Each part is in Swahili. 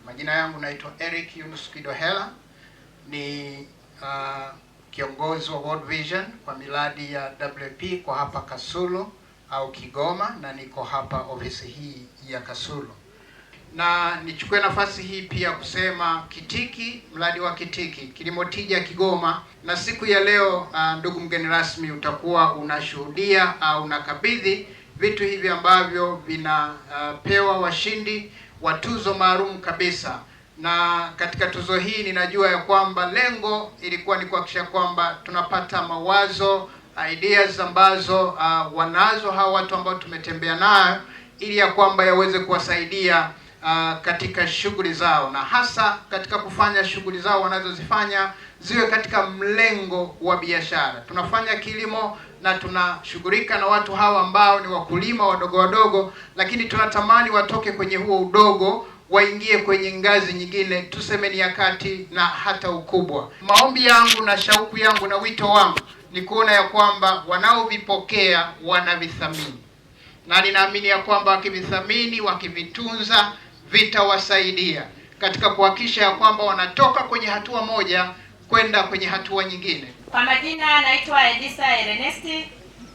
Majina yangu naitwa Eric Yunus Kidohela, ni kiongozi wa World Vision kwa miradi ya WP kwa hapa Kasulu au Kigoma, na niko hapa ofisi hii ya Kasulu. Na nichukue nafasi hii pia kusema Kitiki, mradi wa Kitiki Kilimo Tija Kigoma, na siku ya leo ndugu mgeni rasmi, utakuwa unashuhudia au unakabidhi vitu hivi ambavyo vinapewa washindi wa tuzo maalum kabisa. Na katika tuzo hii ninajua ya kwamba lengo ilikuwa ni kuhakikisha kwamba tunapata mawazo, ideas ambazo wanazo hawa watu ambao tumetembea nayo, ili ya kwamba yaweze kuwasaidia katika shughuli zao, na hasa katika kufanya shughuli zao wanazozifanya ziwe katika mlengo wa biashara. Tunafanya kilimo na tunashughulika na watu hawa ambao ni wakulima wadogo wadogo, lakini tunatamani watoke kwenye huo udogo waingie kwenye ngazi nyingine, tuseme ni ya kati na hata ukubwa. Maombi yangu na shauku yangu na wito wangu ni kuona ya kwamba wanaovipokea wanavithamini, na ninaamini ya kwamba wakivithamini, wakivitunza, vitawasaidia katika kuhakikisha ya kwamba wanatoka kwenye hatua moja kwenda kwenye hatua nyingine. Kwa majina naitwa Edisa Ernesti,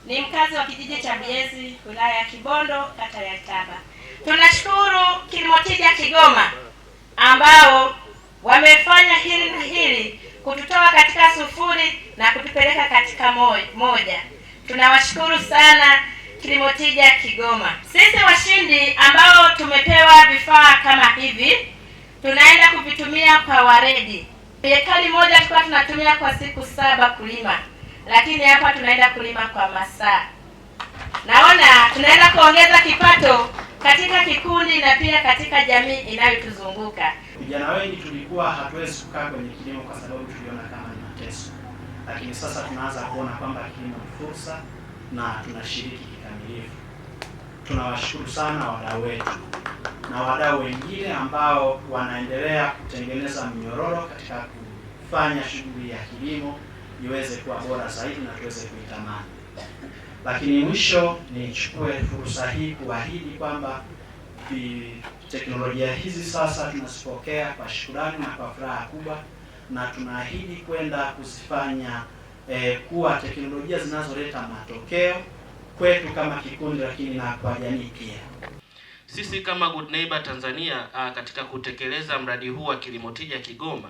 ni mkazi wa kijiji cha Biezi, wilaya ya Kibondo, kata ya Taba. Tunashukuru Kilimo Tija Kigoma ambao wamefanya hili na hili kututoa katika sufuri na kutupeleka katika moja. Tunawashukuru sana Kilimo Tija Kigoma. Sisi washindi ambao tumepewa vifaa kama hivi, tunaenda kuvitumia kwa waredi. Ekari moja tulikuwa tunatumia kwa siku 7 kulima, lakini hapa tunaenda kulima kwa masaa. Naona tunaenda kuongeza kipato katika kikundi na pia katika jamii inayotuzunguka. Vijana wengi tulikuwa hatuwezi kukaa kwenye kilimo kwa sababu tuliona kama ni mateso, lakini sasa tunaanza kuona kwamba kilimo ni fursa na tunashiriki kikamilifu. Tunawashukuru sana wadau wetu na wadau wengine ambao wanaendelea kutengeneza mnyororo katika kufanya shughuli ya kilimo iweze kuwa bora zaidi na tuweze kuitamani. Lakini mwisho nichukue fursa hii kuahidi kwamba teknolojia hizi sasa tunazipokea kwa shukrani na kwa furaha kubwa, na tunaahidi kwenda kuzifanya kuwa teknolojia zinazoleta matokeo kwetu kama kikundi, lakini na kwa jamii pia. Sisi kama Good Neighbor Tanzania katika kutekeleza mradi huu wa Kilimo Tija Kigoma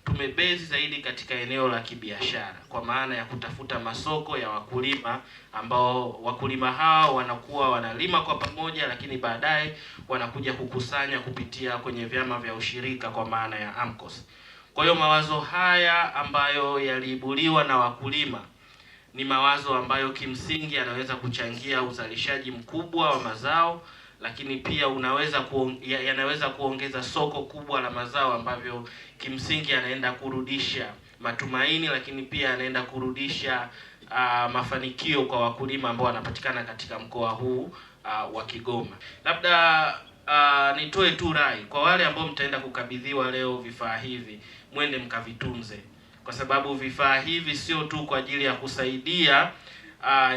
tumebezi zaidi katika eneo la kibiashara, kwa maana ya kutafuta masoko ya wakulima ambao wakulima hao wanakuwa wanalima kwa pamoja, lakini baadaye wanakuja kukusanya kupitia kwenye vyama vya ushirika kwa maana ya AMCOS. Kwa hiyo mawazo haya ambayo yaliibuliwa na wakulima ni mawazo ambayo kimsingi yanaweza kuchangia uzalishaji mkubwa wa mazao, lakini pia yanaweza kuongeza soko kubwa la mazao ambavyo kimsingi yanaenda kurudisha matumaini, lakini pia yanaenda kurudisha mafanikio kwa wakulima ambao wanapatikana katika mkoa huu wa Kigoma. Labda nitoe tu rai kwa wale ambao mtaenda kukabidhiwa leo vifaa hivi, mwende mkavitunze, kwa sababu vifaa hivi sio tu kwa ajili ya kusaidia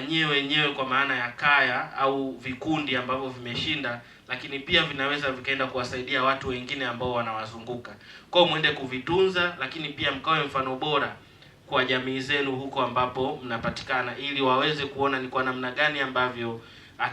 nyewe kwa maana ya kaya au vikundi ambavyo vimeshinda, lakini pia vinaweza vikaenda kuwasaidia watu wengine ambao wanawazunguka. Kwa hiyo mwende kuvitunza, lakini pia mkawe mfano bora kwa jamii zenu huko ambapo mnapatikana, ili waweze kuona ni kwa namna gani ambavyo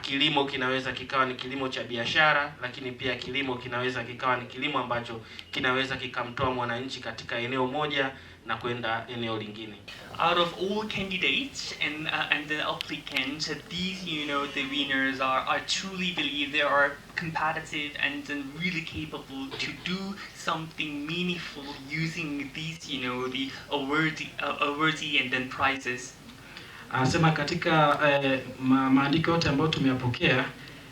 kilimo kinaweza kikawa ni kilimo cha biashara, lakini pia kilimo kinaweza kikawa ni kilimo ambacho kinaweza kikamtoa mwananchi katika eneo moja na kwenda eneo lingine. Out of all candidates and the applicants, these, the winners are truly believe they are competitive and really capable to do something meaningful using these, the awardee and then prizes. Anasema katika maandiko yote ambayo tumeyapokea,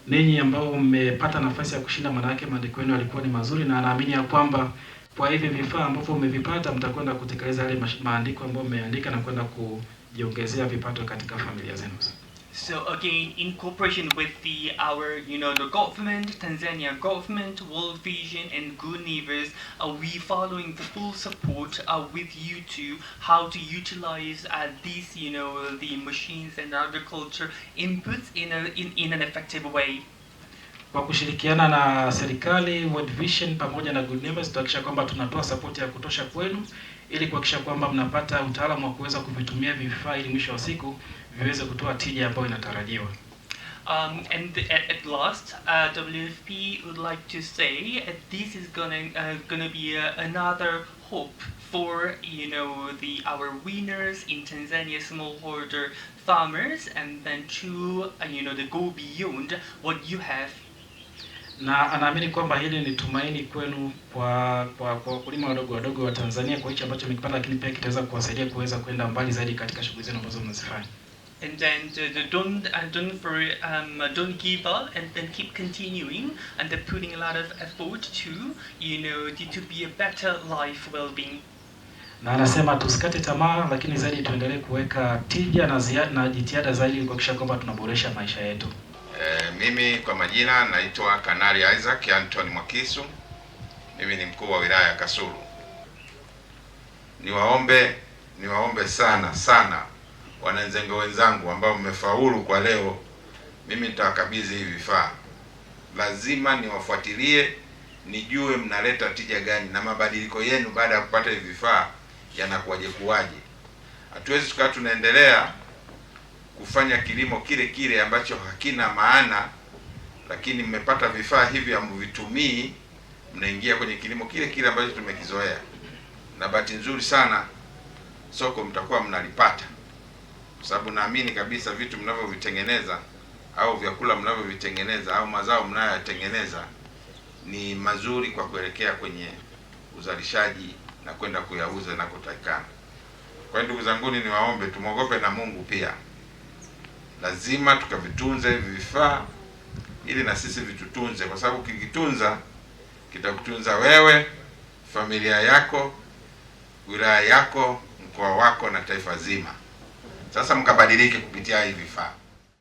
ninyi ambao mmepata nafasi ya kushinda, maana yake maandiko yenu yalikuwa ni mazuri, na anaamini ya kwamba kwa hivi vifaa ambavyo mmevipata mtakwenda kutekeleza yale maandiko ambayo mmeandika na kwenda kujiongezea vipato katika familia zenu. So again, in cooperation with our the government, Tanzania government, World Vision, and Good Neighbors, we following the full support with you to how to utilize these the machines and agriculture inputs in an effective way. Kwa kushirikiana na serikali, World Vision pamoja na Good Neighbors tutahakikisha kwamba tunatoa support ya kutosha kwenu ili kuhakikisha kwamba mnapata utaalamu wa kuweza kuvitumia vifaa ili mwisho wa siku viweze kutoa tija ambayo inatarajiwa. And at last, WFP would like to say this is gonna be another hope for our winners in Tanzania, smallholder farmers, and then to they go beyond what you have. Na anaamini kwamba hili ni tumaini kwenu kwa wakulima wadogo wa Tanzania kwa hicho ambacho mmekipanda, lakini pia kitaweza kuwasaidia kuweza kwenda mbali zaidi katika shughuli zenu ambazo mnazifanya. And then don't give up, and then keep continuing, and they're putting a lot of effort to be a better life well-being. Na anasema tusikate tamaa, lakini zaidi tuendelee kuweka tija na jitihada zaidi kuhakikisha kwamba tunaboresha maisha yetu. Mimi kwa majina naitwa Kanali Isaac Anthony Mwakisu. Mimi ni mkuu wa wilaya ya Kasulu. Niwaombe sana wananzengo wenzangu ambao mmefaulu kwa leo. Mimi nitawakabidhi hivi vifaa. Lazima niwafuatilie, nijue mnaleta tija gani na mabadiliko yenu baada ya kupata hivi vifaa yanakuwaje. Hatuwezi tukaa tunaendelea kufanya kilimo kile ambacho hakina maana, lakini mmepata vifaa hivi hamvitumii, mnaingia kwenye kilimo kile ambacho tumekizoea. Na bahati nzuri sana soko mtakuwa mnalipata, kwa sababu naamini kabisa vitu mnavyovitengeneza au vyakula mnavyovitengeneza au mazao mnayotengeneza ni mazuri kwa kuelekea kwenye uzalishaji na kwenda kuyauza na kutakana. Kwa ndugu zangu, niwaombe tumogope na Mungu pia. Lazima tukavitunze hivi vifaa ili na sisi vitutunze, kwa sababu kikitunza kitakutunza wewe, familia yako, wilaya yako, mkoa wako na taifa zima. Sasa mkabadilike kupitia hivi vifaa.